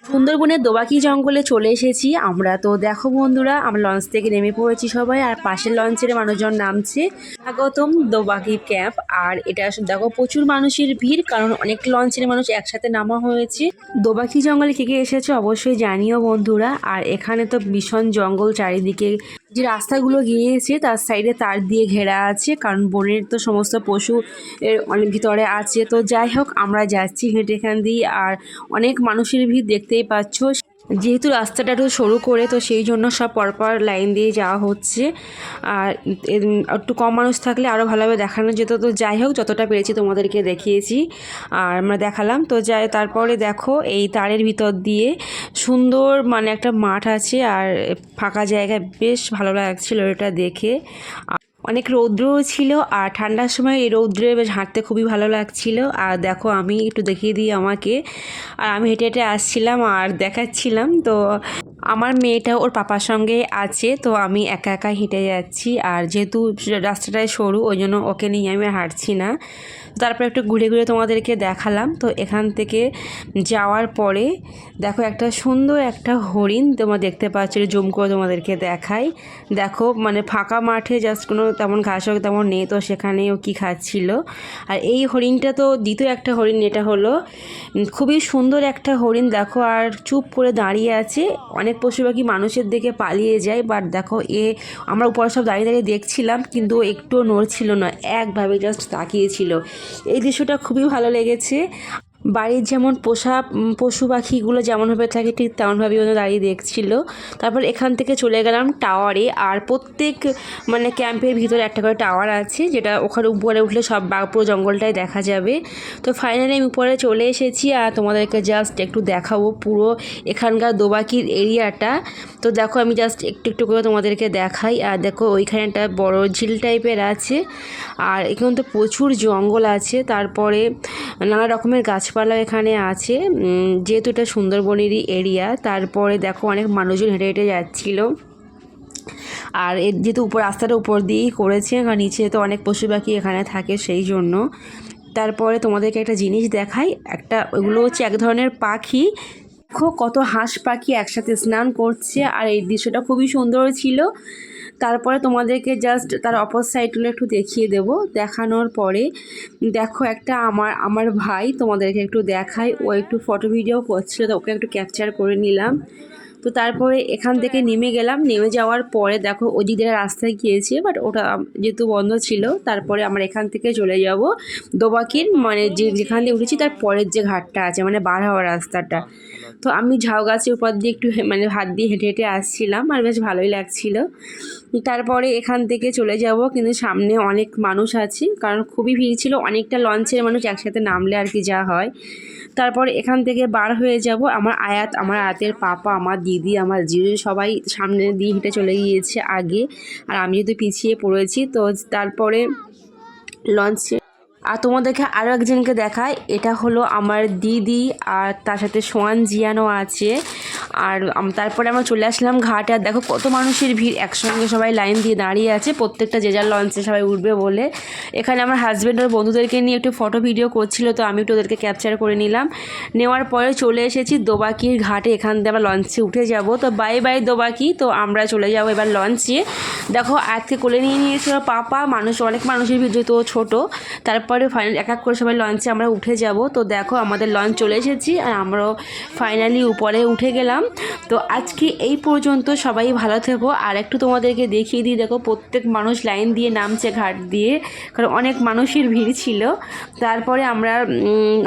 সুন্দরবনের দোবাকি জঙ্গলে চলে এসেছি আমরা। তো দেখো বন্ধুরা, আমরা লঞ্চ থেকে নেমে পড়েছি সবাই, আর পাশের লঞ্চের মানুষজন নামছে। স্বাগতম দোবাকি ক্যাম্প। আর এটা দেখো প্রচুর মানুষের ভিড়, কারণ অনেক লঞ্চের মানুষ একসাথে নামা হয়েছে। দোবাকি জঙ্গলে কে কে এসেছে অবশ্যই জানিও বন্ধুরা। আর এখানে তো ভীষণ জঙ্গল চারিদিকে, যে রাস্তাগুলো গিয়েছে তার সাইডে তার দিয়ে ঘেরা আছে, কারণ বনের তো সমস্ত পশু এর অনেক ভিতরে আছে। তো যাই হোক, আমরা যাচ্ছি হেঁটে এখান দিয়ে, আর অনেক মানুষের ভিড় দেখতেই পাচ্ছ। যেহেতু রাস্তাটা একটু সরু করে, তো সেই জন্য সব পরপর লাইন দিয়ে যাওয়া হচ্ছে। আর একটু কম মানুষ থাকলে আরও ভালোভাবে দেখানো যেত। তো যাই হোক, যতটা পেরেছি তোমাদেরকে দেখিয়েছি আর আমরা দেখালাম। তো যাই, তারপরে দেখো এই তারের ভিতর দিয়ে সুন্দর মানে একটা মাঠ আছে, আর ফাঁকা জায়গায় বেশ ভালো লাগছিল এটা দেখে। অনেক রৌদ্রও ছিল, আর ঠান্ডার সময় এই রৌদ্রে বেশ হাঁটতে খুবই ভালো লাগছিল। আর দেখো, আমি একটু দেখিয়ে দিই আমাকে। আর আমি হেঁটে হেঁটে আসছিলাম আর দেখাচ্ছিলাম। তো আমার মেয়েটা ওর পাপার সঙ্গে আছে, তো আমি একা একা হেঁটে যাচ্ছি। আর যেহেতু রাস্তাটায় সরু, ওই জন্য ওকে নিয়ে আমি হাঁটছি না। তারপর একটু ঘুরে ঘুরে তোমাদেরকে দেখালাম। তো এখান থেকে যাওয়ার পরে দেখো একটা সুন্দর একটা হরিণ তোমরা দেখতে পাচ্ছ, জুম করে তোমাদেরকে দেখাই। দেখো মানে ফাঁকা মাঠে জাস্ট কোনো তেমন ঘাস হোক তেমন নেই, তো সেখানেও কি খাচ্ছিল। আর এই হরিণটা তো দ্বিতীয় একটা হরিণ, এটা হলো খুবই সুন্দর একটা হরিণ। দেখো, আর চুপ করে দাঁড়িয়ে আছে। অনেক পশু পাখি মানুষের দিকে পালিয়ে যায়, বাট দেখো আমরা উপরে সব দাঁড়িয়ে দাঁড়িয়ে দেখছিলাম, কিন্তু একটুও নড়ছিল না, একভাবে জাস্ট তাকিয়েছিল। এই দৃশ্যটা খুবই ভালো লেগেছে। বাড়ির যেমন পোষা পশু পাখিগুলো যেমনভাবে থাকে, ঠিক তেমনভাবেই ওরা দাঁড়িয়ে দেখছিল। তারপর এখান থেকে চলে গেলাম টাওয়ারে। আর প্রত্যেক মানে ক্যাম্পের ভিতরে একটা করে টাওয়ার আছে, যেটা ওখানে উপরে উঠলে সব পুরো জঙ্গলটাই দেখা যাবে। তো ফাইনালি আমি উপরে চলে এসেছি, আর তোমাদেরকে জাস্ট একটু দেখাবো পুরো এখানকার দোবাকির এরিয়াটা। তো দেখো, আমি জাস্ট একটু একটু করে তোমাদেরকে দেখাই। আর দেখো, ওইখানে একটা বড় ঝিল টাইপের আছে, আর এখানে তো প্রচুর জঙ্গল আছে। তারপরে নানা রকমের গাছপালা এখানে আছে, যেহেতু এটা সুন্দরবনেরই এরিয়া। তারপরে দেখো, অনেক মানুষজন হেঁটে হেঁটে যাচ্ছিল। আর এর যেহেতু উপর রাস্তাটা উপর দিয়েই করেছে, আর নিচে তো অনেক পশু পাখি এখানে থাকে, সেই জন্য। তারপরে তোমাদেরকে একটা জিনিস দেখাই। ওগুলো হচ্ছে এক ধরনের পাখি। দেখো, কত হাঁস পাখি একসাথে স্নান করছে, আর এই দৃশ্যটা খুবই সুন্দর ছিল। তারপরে তোমাদেরকে জাস্ট তার অপর সাইডগুলো একটু দেখিয়ে দেব। দেখানোর পরে দেখো, একটা আমার ভাই, তোমাদেরকে একটু দেখাই। ও একটু ফটো ভিডিও করছিল, তো ওকে একটু ক্যাপচার করে নিলাম। তো তারপরে এখান থেকে নেমে গেলাম। নেমে যাওয়ার পরে দেখো, ওদিক দিয়ে রাস্তায় গিয়েছে, বাট ওটা যেহেতু বন্ধ ছিল, তারপরে আমরা এখান থেকে চলে যাব দোবাকির মানে যেখান দিয়ে উঠেছি তার পরের যে ঘাটটা আছে, মানে বার হওয়ার রাস্তাটা। তো আমি ঝাউ গাছের উপর দিয়ে একটু মানে হাত দিয়ে হেঁটে হেঁটে আসছিলাম, আর বেশ ভালোই লাগছিল। তারপরে এখান থেকে চলে যাব, কিন্তু সামনে অনেক মানুষ আছে, কারণ খুবই ভিড় ছিল। অনেকটা লঞ্চের মানুষ একসাথে নামলে আর কি যা হয়। তারপর এখান থেকে বার হয়ে যাব। আমার আয়াতের পাপা, আমার দিদি, আমার জিজু সবাই সামনে দিয়ে হেঁটে চলে গিয়েছে আগে, আর আমি যেহেতু পিছিয়ে পড়েছি। তো তারপরে লঞ্চে আর তোমাদেরকে আরও একজনকে দেখায়। এটা হলো আমার দিদি, আর তার সাথে সোয়ান জিয়ানো আছে। আর তারপরে আমরা চলে আসলাম ঘাটে। আর দেখো, কত মানুষের ভিড়, একসঙ্গে সবাই লাইন দিয়ে দাঁড়িয়ে আছে, প্রত্যেকটা যে যার লঞ্চে সবাই উঠবে বলে। এখানে আমার হাজব্যান্ড আর বন্ধুদেরকে নিয়ে একটু ফটো ভিডিও করছিল, তো আমি একটু ওদেরকে ক্যাপচার করে নিলাম। নেওয়ার পরে চলে এসেছি দোবাকির ঘাটে। এখান থেকে আমরা লঞ্চে উঠে যাব। তো বাই বাই দোবাকি। তো আমরা চলে যাব এবার লঞ্চে। দেখো, আজকে কোলে নিয়ে নিয়েছিল পাপা। অনেক মানুষের ভিড়, যেহেতু ছোটো। তারপরে ফাইনাল এক এক করে সবাই লঞ্চে আমরা উঠে যাব। তো দেখো, আমাদের লঞ্চ চলে এসেছি, আর আমরাও ফাইনালি উপরে উঠে গেলাম। তো আজকে এই পর্যন্ত। সবাই ভালো থেকো। আর একটু তোমাদেরকে দেখিয়ে দিই, দেখো প্রত্যেক মানুষ লাইন দিয়ে নামছে ঘাট দিয়ে, কারণ অনেক মানুষের ভিড় ছিল। তারপরে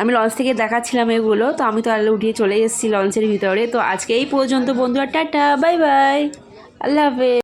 আমি লঞ্চ থেকে দেখাচ্ছিলাম এগুলো। তো আমি তো আলো উঠিয়ে চলে এসেছি লঞ্চের ভিতরে। তো আজকে এই পর্যন্ত বন্ধুরা, টাটা বাই বাই, আল্লাহ হাফেজ।